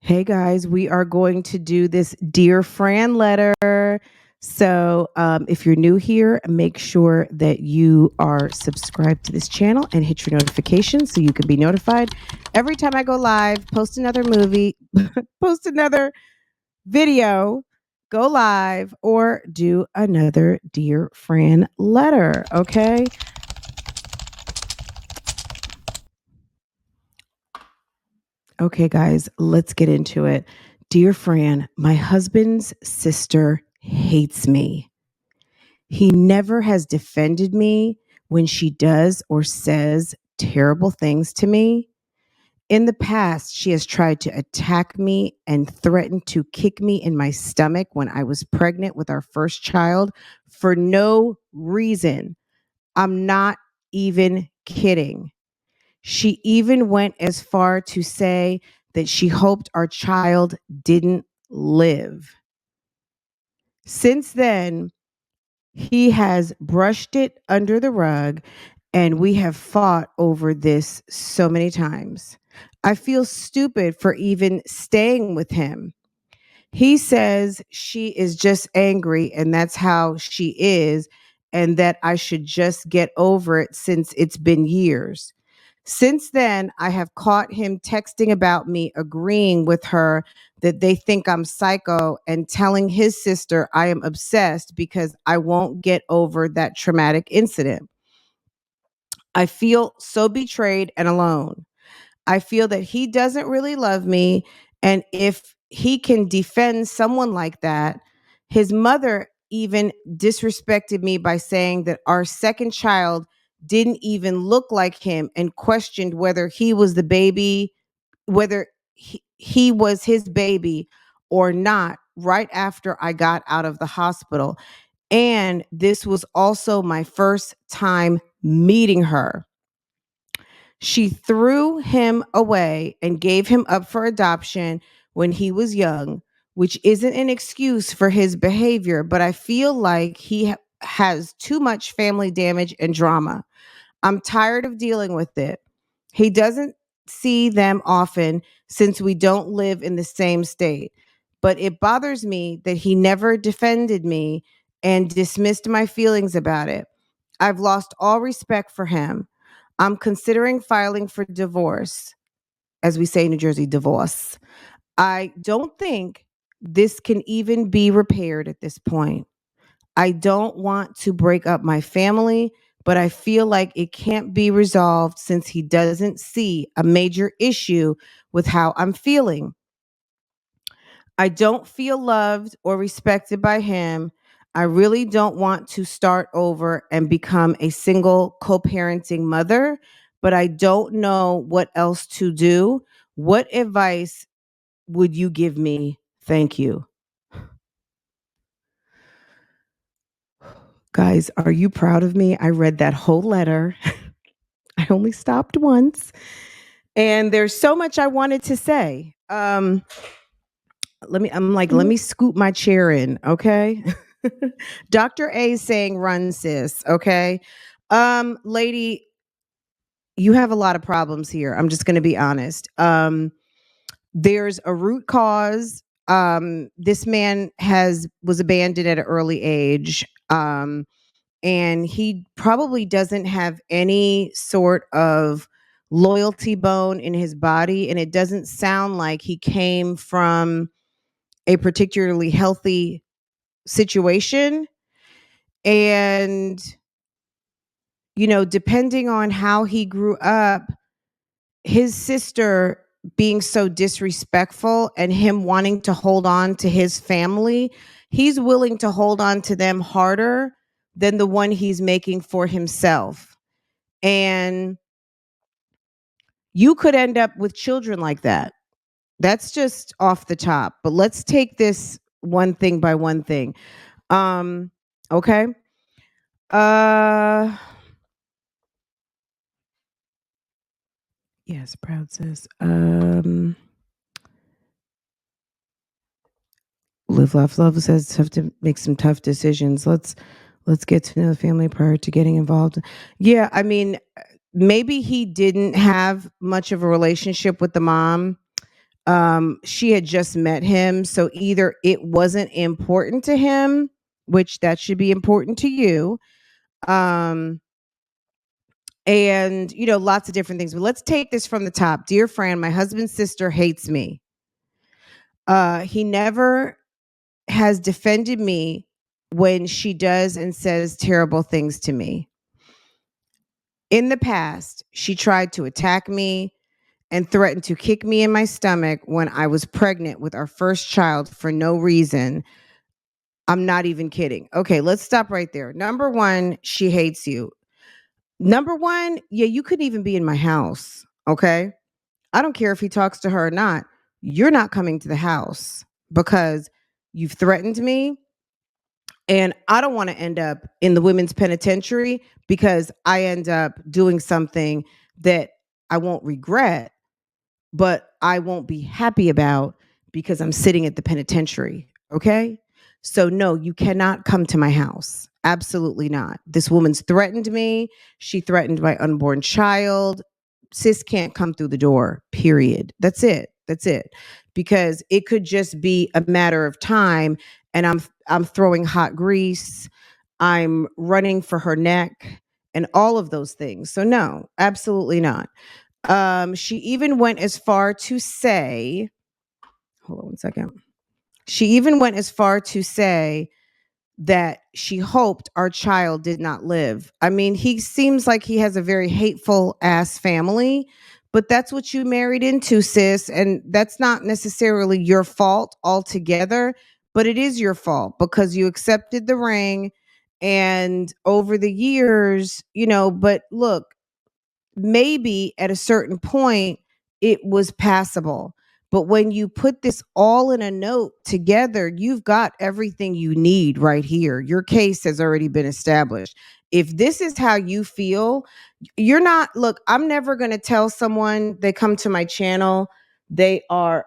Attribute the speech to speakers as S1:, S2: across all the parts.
S1: Hey guys, we are going to do this Dear Fran letter. So, if you're new here, make sure that you are subscribed to this channel and hit your notifications so you can be notified every time I go live, post another movie, post another video, go live, or do another Dear Fran letter. Okay. Okay, guys, let's get into it. Dear Fran, my husband's sister hates me. He never has defended me when she does or says terrible things to me. In the past, she has tried to attack me and threatened to kick me in my stomach when I was pregnant with our first child for no reason. I'm not even kidding. She even went as far to say that she hoped our child didn't live. Since then, he has brushed it under the rug, and we have fought over this so many times. I feel stupid for even staying with him. He says she is just angry and that's how she is, and that I should just get over it since it's been years. Since then, I have caught him texting about me, agreeing with her that they think I'm psycho, and telling his sister I am obsessed because I won't get over that traumatic incident. I feel so betrayed and alone. I feel that he doesn't really love me. And if he can defend someone like that, his mother even disrespected me by saying that our second child didn't even look like him and questioned whether he was the baby, whether he was his baby or not, right after I got out of the hospital. And this was also my first time meeting her. She threw him away and gave him up for adoption when he was young, which isn't an excuse for his behavior, but I feel like he has too much family damage and drama. I'm tired of dealing with it. He doesn't see them often since we don't live in the same state, but it bothers me that he never defended me and dismissed my feelings about it. I've lost all respect for him. I'm considering filing for divorce, as we say in New Jersey, divorce. I don't think this can even be repaired at this point. I don't want to break up my family, but I feel like it can't be resolved since he doesn't see a major issue with how I'm feeling. I don't feel loved or respected by him. I really don't want to start over and become a single co-parenting mother, but I don't know what else to do. What advice would you give me? Thank you. Guys, are you proud of me? I read that whole letter. I only stopped once. And there's so much I wanted to say. Let me scoot my chair in, okay? Dr. A is saying run, sis, okay? Lady, you have a lot of problems here. I'm just gonna be honest. There's a root cause. This man was abandoned at an early age. And he probably doesn't have any sort of loyalty bone in his body, and it doesn't sound like he came from a particularly healthy situation. And depending on how he grew up, his sister being so disrespectful and him wanting to hold on to his family, he's willing to hold on to them harder than the one he's making for himself. And you could end up with children like that. That's just off the top. But let's take this one thing by one thing. Okay. Yes, proud says. Live, laugh, love says have to make some tough decisions. Let's get to know the family prior to getting involved. Yeah, I mean, maybe he didn't have much of a relationship with the mom. She had just met him, so either it wasn't important to him, which that should be important to you. Um, and lots of different things. But let's take this from the top. Dear Fran, my husband's sister hates me. He never has defended me when she does and says terrible things to me. In the past, she tried to attack me and threatened to kick me in my stomach when I was pregnant with our first child for no reason. I'm not even kidding. Okay, let's stop right there. Number one, she hates you. Number one, yeah, you couldn't even be in my house. Okay. I don't care if he talks to her or not. You're not coming to the house because you've threatened me. And I don't want to end up in the women's penitentiary because I end up doing something that I won't regret, but I won't be happy about because I'm sitting at the penitentiary. Okay. So, no, you cannot come to my house. Absolutely not. This woman's threatened me. She threatened my unborn child. Sis can't come through the door, period. That's it. That's it. Because it could just be a matter of time and I'm throwing hot grease. I'm running for her neck and all of those things. So no, absolutely not. She even went as far to say, hold on one second. She even went as far to say that she hoped our child did not live. I mean, he seems like he has a very hateful ass family, but that's what you married into, sis. And that's not necessarily your fault altogether, but it is your fault because you accepted the ring. And over the years, but look, maybe at a certain point it was passable. But when you put this all in a note together, you've got everything you need right here. Your case has already been established. If this is how you feel, you're not, look, I'm never going to tell someone they come to my channel, they are,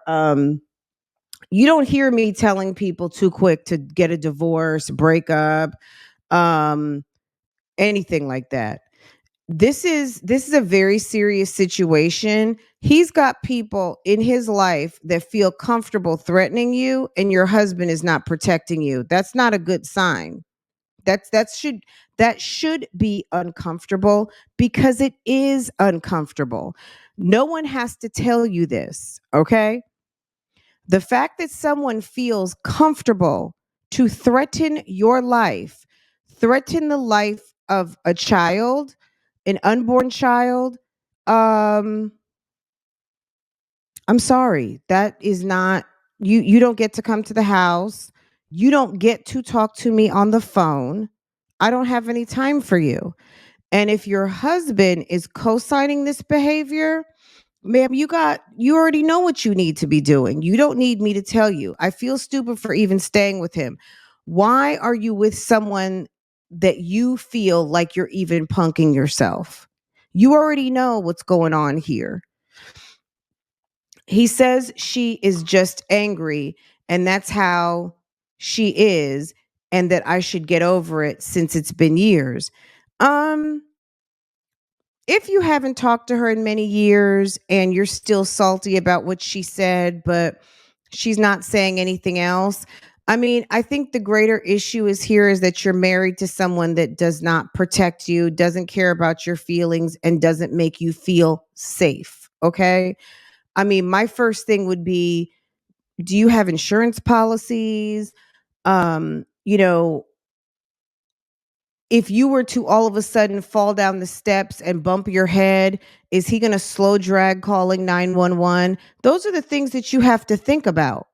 S1: you don't hear me telling people too quick to get a divorce, break up, anything like that. This is a very serious situation. He's got people in his life that feel comfortable threatening you and your husband is not protecting you. That's not a good sign. That should be uncomfortable because it is uncomfortable. No one has to tell you this, okay? The fact that someone feels comfortable to threaten your life, threaten the life of a child, an unborn child, um, I'm sorry. That is not you don't get to come to the house. You don't get to talk to me on the phone. I don't have any time for you. And if your husband is co-signing this behavior, ma'am, you already know what you need to be doing. You don't need me to tell you. I feel stupid for even staying with him. Why are you with someone that you feel like you're even punking yourself? You already know what's going on here. He says she is just angry and that's how she is and that I should get over it since it's been years. Um if you haven't talked to her in many years and you're still salty about what she said, but she's not saying anything else, I mean, I think the greater issue is here is that you're married to someone that does not protect you, doesn't care about your feelings, and doesn't make you feel safe. Okay. I mean, my first thing would be, do you have insurance policies? Um, you know, if you were to all of a sudden fall down the steps and bump your head, is he going to slow drag calling 911? Those are the things that you have to think about.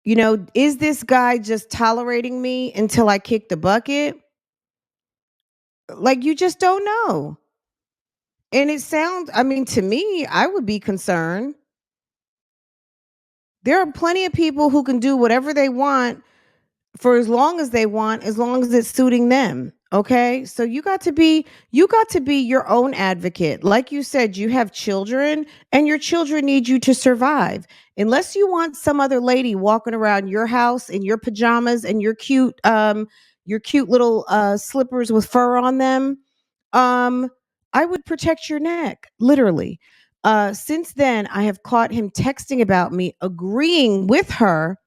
S1: Is this guy just tolerating me until I kick the bucket? Like, you just don't know. And it sounds, I mean, to me, I would be concerned. There are plenty of people who can do whatever they want for as long as they want, as long as it's suiting them. Okay. So you got to be your own advocate. Like you said, you have children and your children need you to survive. Unless you want some other lady walking around your house in your pajamas and your cute little slippers with fur on them. Um, I would protect your neck, literally. Since then, I have caught him texting about me, agreeing with her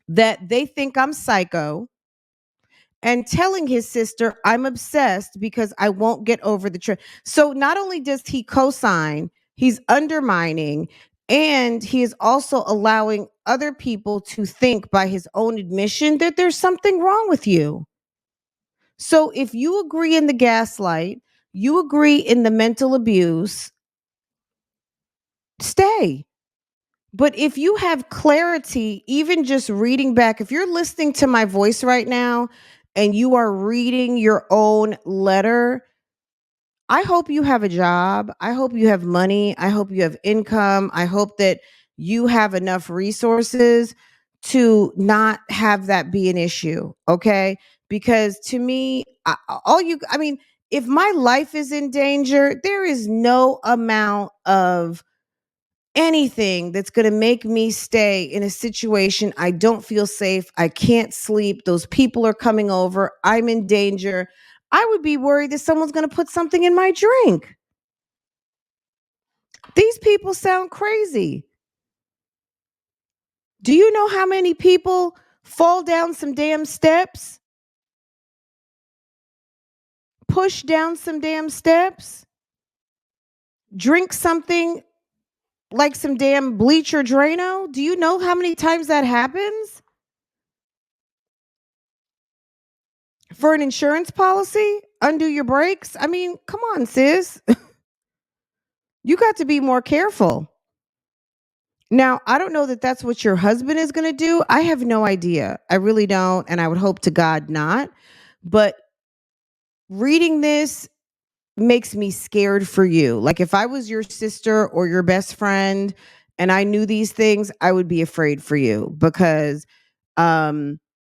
S1: that they think I'm psycho, and telling his sister I'm obsessed because I won't get over the trip. So not only does he co-sign, he's undermining, and he is also allowing other people to think by his own admission that there's something wrong with you. So if you agree in the gaslight, you agree in the mental abuse, stay. But if you have clarity, even just reading back, if you're listening to my voice right now and you are reading your own letter, I hope you have a job. I hope you have money. I hope you have income. I hope that you have enough resources to not have that be an issue. Okay. Because to me, I mean, if my life is in danger, there is no amount of anything that's going to make me stay in a situation I don't feel safe. I can't sleep. Those people are coming over. I'm in danger. I would be worried that someone's going to put something in my drink. These people sound crazy. Do you know how many people fall down some damn steps? Push down some damn steps? Drink something like some damn bleach or Drano? Do you know how many times that happens? For an insurance policy? Undo your brakes? I mean, come on, sis. You got to be more careful. Now, I don't know that that's what your husband is going to do. I have no idea. I really don't. And I would hope to God not. But reading this makes me scared for you. Like if I was your sister or your best friend and I knew these things, I would be afraid for you because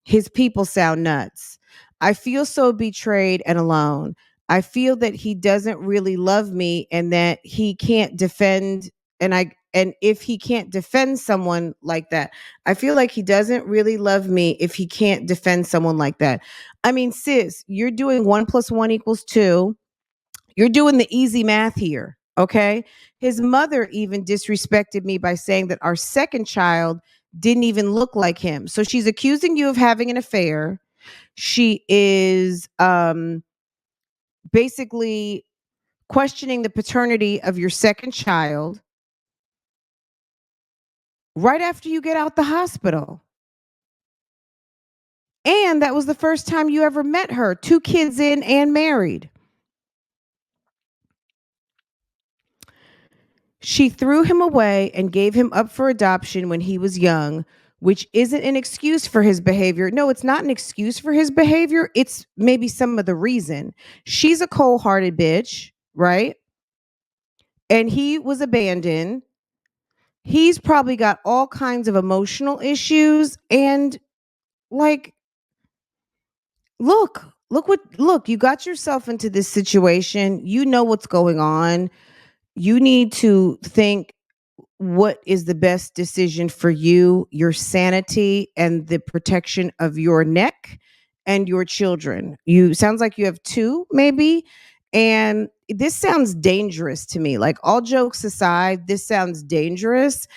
S1: his people sound nuts. I feel so betrayed and alone. I feel that he doesn't really love me and that he can't defend and if he can't defend someone like that, I feel like he doesn't really love me if he can't defend someone like that. I mean, sis, you're doing 1 + 1 = 2. You're doing the easy math here. Okay. His mother even disrespected me by saying that our second child didn't even look like him. So she's accusing you of having an affair. She is basically questioning the paternity of your second child right after you get out the hospital. And that was the first time you ever met her, 2 kids in and married. She threw him away and gave him up for adoption when he was young, which isn't an excuse for his behavior. No, it's not an excuse for his behavior. It's maybe some of the reason. She's a cold-hearted bitch, right? And he was abandoned. He's probably got all kinds of emotional issues and like look, you got yourself into this situation. You know what's going on. You need to think what is the best decision for you, your sanity, and the protection of your neck and your children. You sounds like you have 2, maybe. And this sounds dangerous to me. Like all jokes aside, this sounds dangerous.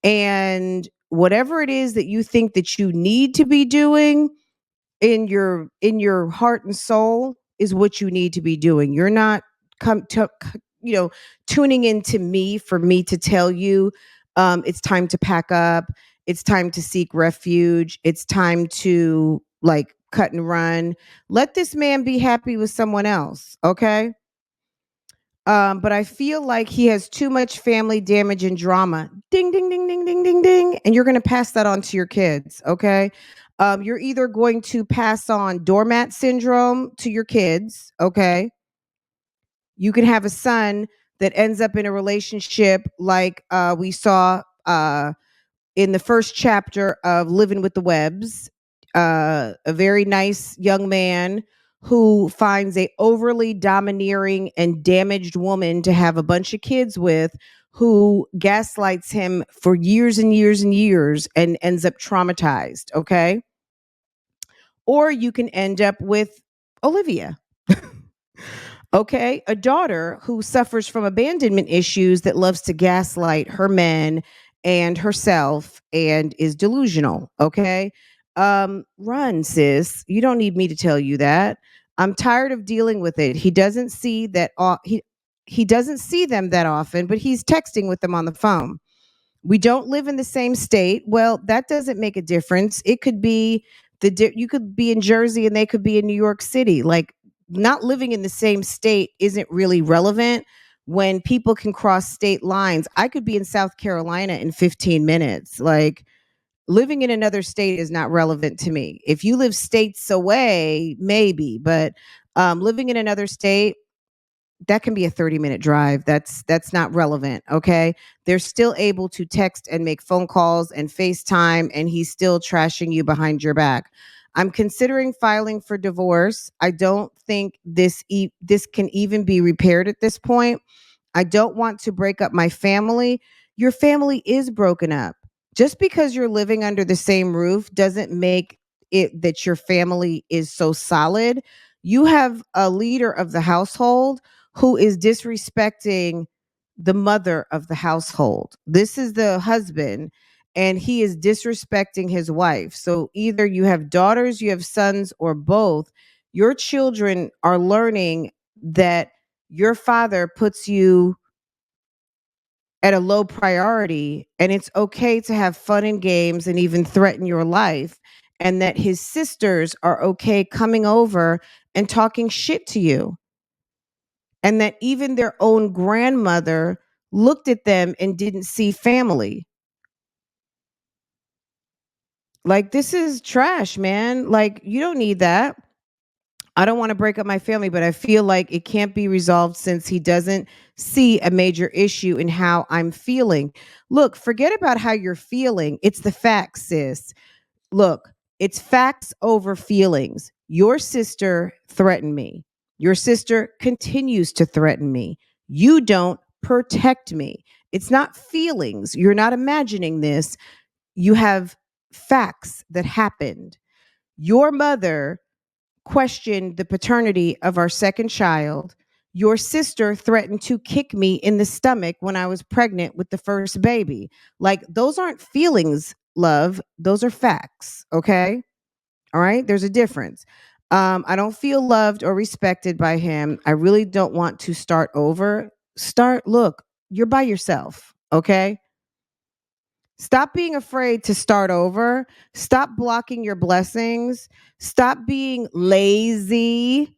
S1: And whatever it is that you think that you need to be doing, in your heart and soul is what you need to be doing. You're not come to tuning into me for me to tell you it's time to pack up, it's time to seek refuge, it's time to like cut and run. Let this man be happy with someone else, okay? But I feel like he has too much family damage and drama. Ding, ding, ding, ding, ding, ding, ding. And you're going to pass that on to your kids. Okay. You're either going to pass on doormat syndrome to your kids. Okay. You can have a son that ends up in a relationship like we saw in the first chapter of Living with the Webbs, a very nice young man who finds a overly domineering and damaged woman to have a bunch of kids with, who gaslights him for years and years and years and ends up traumatized. Okay. Or you can end up with Olivia. Okay, a daughter who suffers from abandonment issues that loves to gaslight her men and herself and is delusional. Okay, run, sis. You don't need me to tell you that. I'm tired of dealing with it. He doesn't see that. He doesn't see them that often, but he's texting with them on the phone. We don't live in the same state. Well, that doesn't make a difference. It could be you could be in Jersey and they could be in New York City. Like, not living in the same state isn't really relevant when people can cross state lines. I could be in South Carolina in 15 minutes. Like, living in another state is not relevant to me. If you live states away, maybe, but living in another state, that can be a 30-minute drive. That's not relevant. Okay, they're still able to text and make phone calls and FaceTime, and he's still trashing you behind your back. I'm considering filing for divorce. I don't think this can even be repaired at this point. I don't want to break up my family. Your family is broken up. Just because you're living under the same roof doesn't make it that your family is so solid. You have a leader of the household who is disrespecting the mother of the household. This is the husband, and he is disrespecting his wife. So either you have daughters, you have sons, or both. Your children are learning that your father puts you at a low priority, and it's okay to have fun and games and even threaten your life, and that his sisters are okay coming over and talking shit to you, and that even their own grandmother looked at them and didn't see family. Like, this is trash, man. Like, you don't need that. I don't want to break up my family, but I feel like it can't be resolved since he doesn't see a major issue in how I'm feeling. Look, forget about how you're feeling. It's the facts, sis. Look, it's facts over feelings. Your sister threatened me. Your sister continues to threaten me. You don't protect me. It's not feelings. You're not imagining this. You have facts that happened. Your mother questioned the paternity of our second child. Your sister threatened to kick me in the stomach when I was pregnant with the first baby. Like, those aren't feelings, love. Those are facts. Okay. All right. There's a difference. I don't feel loved or respected by him. I really don't want to start over. Look, you're by yourself. Okay. Stop being afraid to start over. Stop blocking your blessings. Stop being lazy.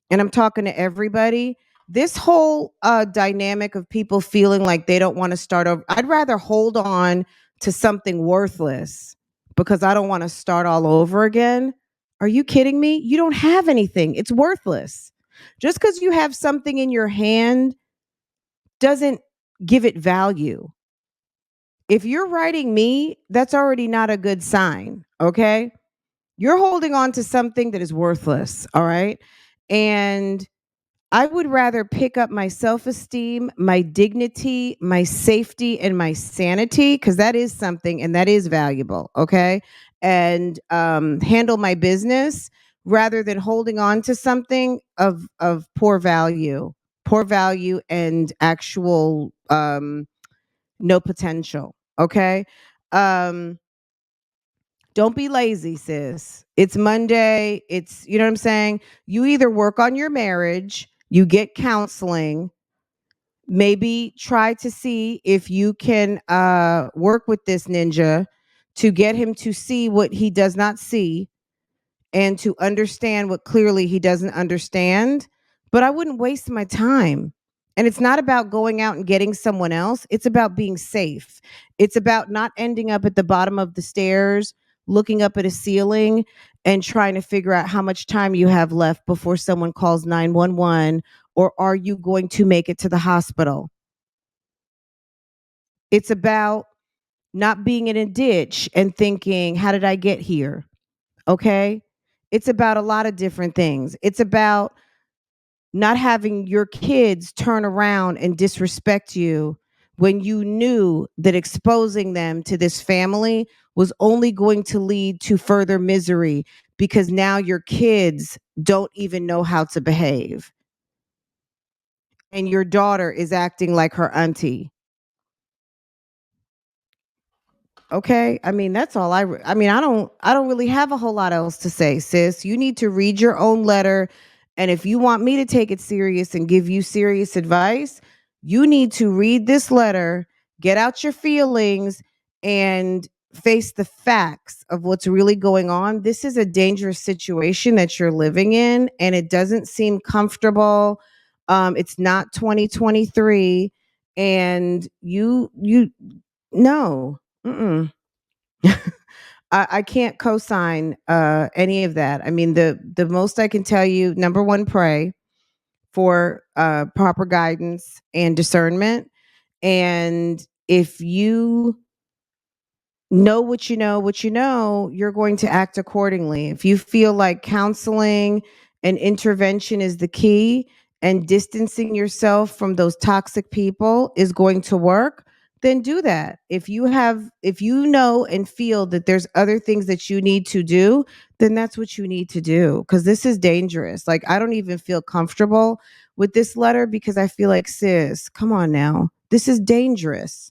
S1: And I'm talking to everybody. This whole dynamic of people feeling like they don't want to start over, I'd rather hold on to something worthless because I don't want to start all over again. Are you kidding me? You don't have anything. It's worthless. Just because you have something in your hand doesn't give it value. If you're writing me, that's already not a good sign. Okay. You're holding on to something that is worthless. All right. And I would rather pick up my self-esteem, my dignity, my safety, and my sanity, because that is something and that is valuable. Okay. And handle my business rather than holding on to something of poor value and actual no potential. Okay. Um, don't be lazy, sis. It's Monday. You know what I'm saying? You either work on your marriage, you get counseling, maybe try to see if you can work with this ninja to get him to see what he does not see and to understand what clearly he doesn't understand. But I wouldn't waste my time. And it's not about going out and getting someone else. It's about being safe. It's about not ending up at the bottom of the stairs, looking up at a ceiling and trying to figure out how much time you have left before someone calls 911, or are you going to make it to the hospital? It's about not being in a ditch and thinking, how did I get here? Okay. It's about a lot of different things. It's about not having your kids turn around and disrespect you when you knew that exposing them to this family was only going to lead to further misery because now your kids don't even know how to behave. and your daughter is acting like her auntie. Okay? I mean, that's all I mean, I don't really have a whole lot else to say, sis. You need to read your own letter, and if you want me to take it serious and give you serious advice, you need to read this letter, get out your feelings, and face the facts of what's really going on. This is a dangerous situation that you're living in, and it doesn't seem comfortable. It's not 2023, and you no. Mm-mm. I can't co-sign any of that. I mean, the most I can tell you, number one, pray for proper guidance and discernment. And if you know what you know, you're going to act accordingly. If you feel like counseling and intervention is the key and distancing yourself from those toxic people is going to work, then do that. If you know and feel that there's other things that you need to do, then that's what you need to do, because this is dangerous. Like, I don't even feel comfortable with this letter because I feel like, sis, come on now. This is dangerous.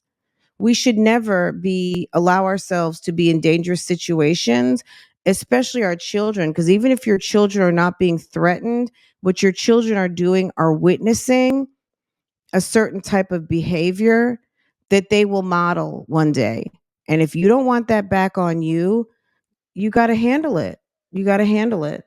S1: We should never be allow ourselves to be in dangerous situations, especially our children, because even if your children are not being threatened, what your children are doing are witnessing a certain type of behavior that they will model one day. And if you don't want that back on you, you got to handle it. You got to handle it.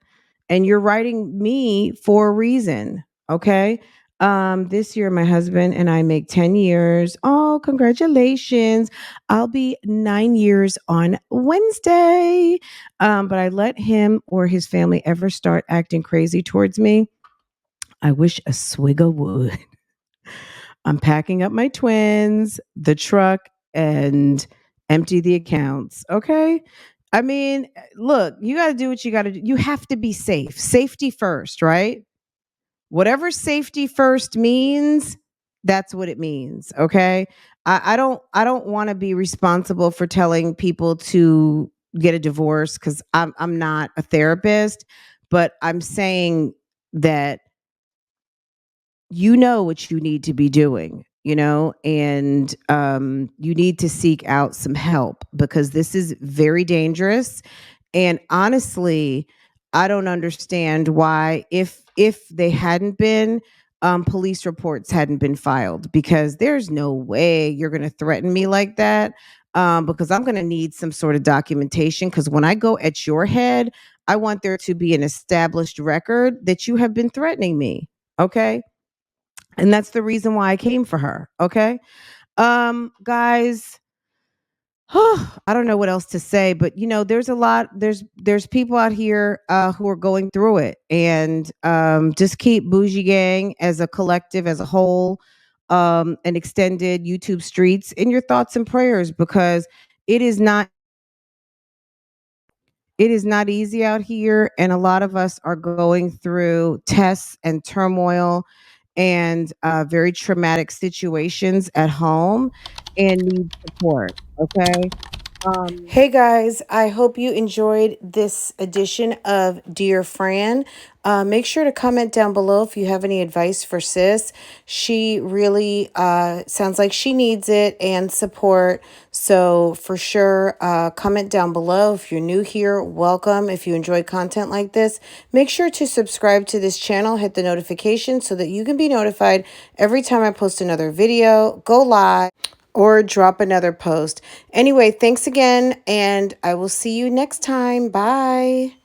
S1: And you're writing me for a reason. Okay. This year, my husband and I make 10 years. Oh, congratulations. I'll be 9 years on Wednesday. But I let him or his family ever start acting crazy towards me. I wish a swigger would. I'm packing up my twins, the truck, and empty the accounts. Okay. I mean, look, you got to do what you got to do. You have to be safe. Safety first, right? Whatever safety first means, that's what it means. Okay. I don't want to be responsible for telling people to get a divorce, because I'm not a therapist, but I'm saying that you know what you need to be doing, and you need to seek out some help, because this is very dangerous. And honestly, I don't understand why, if they hadn't been, police reports hadn't been filed, because there's no way you're going to threaten me like that. Because I'm going to need some sort of documentation, because when I go at your head, I want there to be an established record that you have been threatening me. Okay. And that's the reason why I came for her. Okay. Guys, I don't know what else to say, but there's a lot, there's people out here who are going through it. And just keep Bougie Gang as a collective, as a whole, an extended YouTube streets in your thoughts and prayers, because it is not it is not easy out here, and a lot of us are going through tests and turmoil and very traumatic situations at home and need support. Okay. Hey guys, I hope you enjoyed this edition of Dear Fran. Make sure to comment down below if you have any advice for sis. She really sounds like she needs it and support. So for sure, comment down below. If you're new here, welcome. If you enjoy content like this, make sure to subscribe to this channel, hit the notification so that you can be notified every time I post another video, go live, or drop another post. Anyway, thanks again, and I will see you next time. Bye.